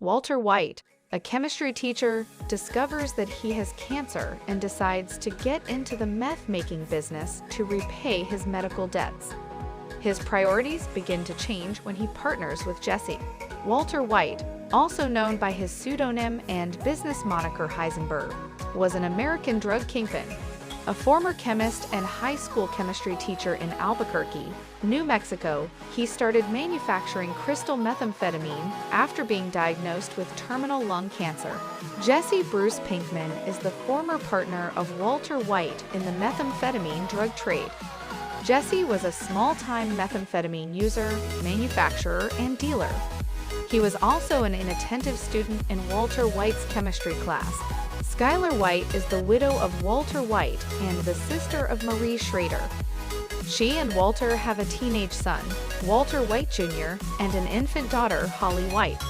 Walter White, a chemistry teacher, discovers that he has cancer and decides to get into the meth-making business to repay his medical debts. His priorities begin to change when he partners with Jesse. Walter White, also known by his pseudonym and business moniker Heisenberg, was an American drug kingpin. A former chemist and high school chemistry teacher in Albuquerque, New Mexico, he started manufacturing crystal methamphetamine after being diagnosed with terminal lung cancer. Jesse Bruce Pinkman is the former partner of Walter White in the methamphetamine drug trade. Jesse was a small-time methamphetamine user, manufacturer, and dealer. He was also an inattentive student in Walter White's chemistry class. Skylar White is the widow of Walter White and the sister of Marie Schrader. She and Walter have a teenage son, Walter White Jr., and an infant daughter, Holly White.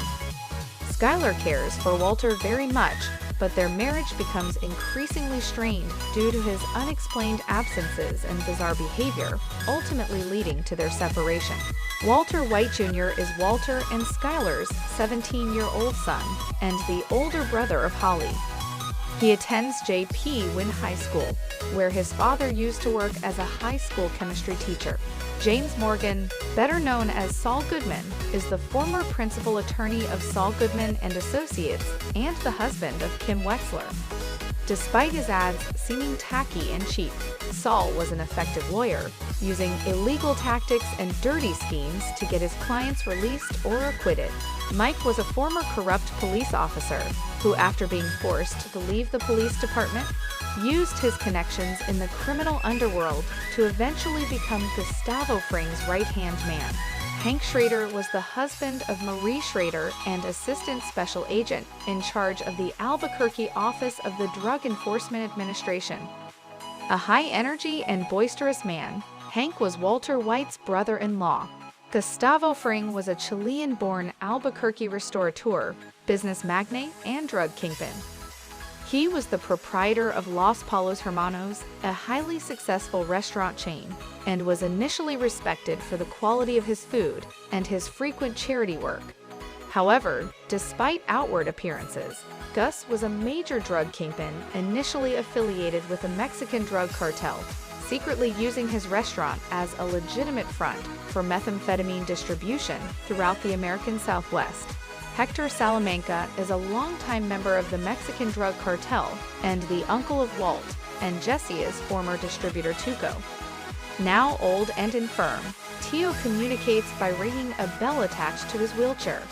Skylar cares for Walter very much, but their marriage becomes increasingly strained due to his unexplained absences and bizarre behavior, ultimately leading to their separation. Walter White Jr. is Walter and Skylar's 17-year-old son and the older brother of Holly. He attends J.P. Wynne High School, where his father used to work as a high school chemistry teacher. James Morgan, better known as Saul Goodman, is the former principal attorney of Saul Goodman and Associates and the husband of Kim Wexler. Despite his ads seeming tacky and cheap, Saul was an effective lawyer, using illegal tactics and dirty schemes to get his clients released or acquitted. Mike was a former corrupt police officer who, after being forced to leave the police department, used his connections in the criminal underworld to eventually become Gustavo Fring's right-hand man. Hank Schrader was the husband of Marie Schrader and assistant special agent in charge of the Albuquerque office of the Drug Enforcement Administration. A high-energy and boisterous man, Hank was Walter White's brother-in-law. Gustavo Fring was a Chilean-born Albuquerque restaurateur, business magnate, and drug kingpin. He was the proprietor of Los Palos Hermanos, a highly successful restaurant chain, and was initially respected for the quality of his food and his frequent charity work. However, despite outward appearances, Gus was a major drug kingpin initially affiliated with a Mexican drug cartel, secretly using his restaurant as a legitimate front for methamphetamine distribution throughout the American Southwest. Hector Salamanca is a longtime member of the Mexican drug cartel and the uncle of Walt and Jesse's former distributor Tuco. Now old and infirm, Tio communicates by ringing a bell attached to his wheelchair.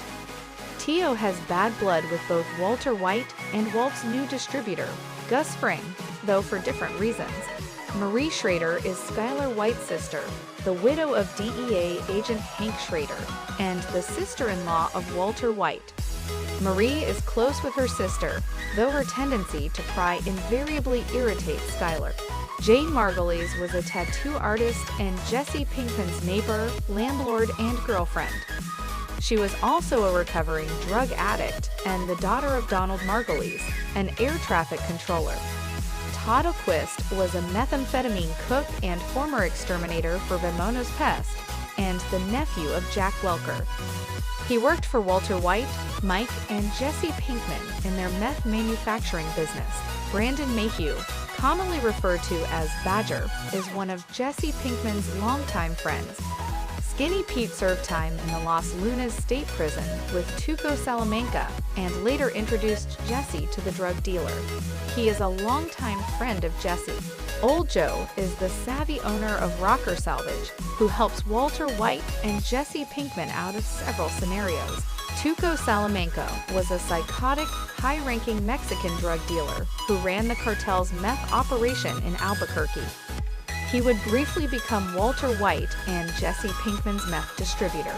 Tio has bad blood with both Walter White and Walt's new distributor, Gus Fring, though for different reasons. Marie Schrader is Skylar White's sister, the widow of DEA agent Hank Schrader, and the sister-in-law of Walter White. Marie is close with her sister, though her tendency to pry invariably irritates Skylar. Jane Margulies was a tattoo artist and Jesse Pinkman's neighbor, landlord, and girlfriend. She was also a recovering drug addict and the daughter of Donald Margulies, an air traffic controller. Todd O'Quist was a methamphetamine cook and former exterminator for Vamonos Pest, and the nephew of Jack Welker. He worked for Walter White, Mike, and Jesse Pinkman in their meth manufacturing business. Brandon Mayhew, commonly referred to as Badger, is one of Jesse Pinkman's longtime friends. Skinny Pete served time in the Los Lunas State Prison with Tuco Salamanca and later introduced Jesse to the drug dealer. He is a longtime friend of Jesse. Old Joe is the savvy owner of Rocker Salvage, who helps Walter White and Jesse Pinkman out of several scenarios. Tuco Salamanca was a psychotic, high-ranking Mexican drug dealer who ran the cartel's meth operation in Albuquerque. He would briefly become Walter White and Jesse Pinkman's meth distributor.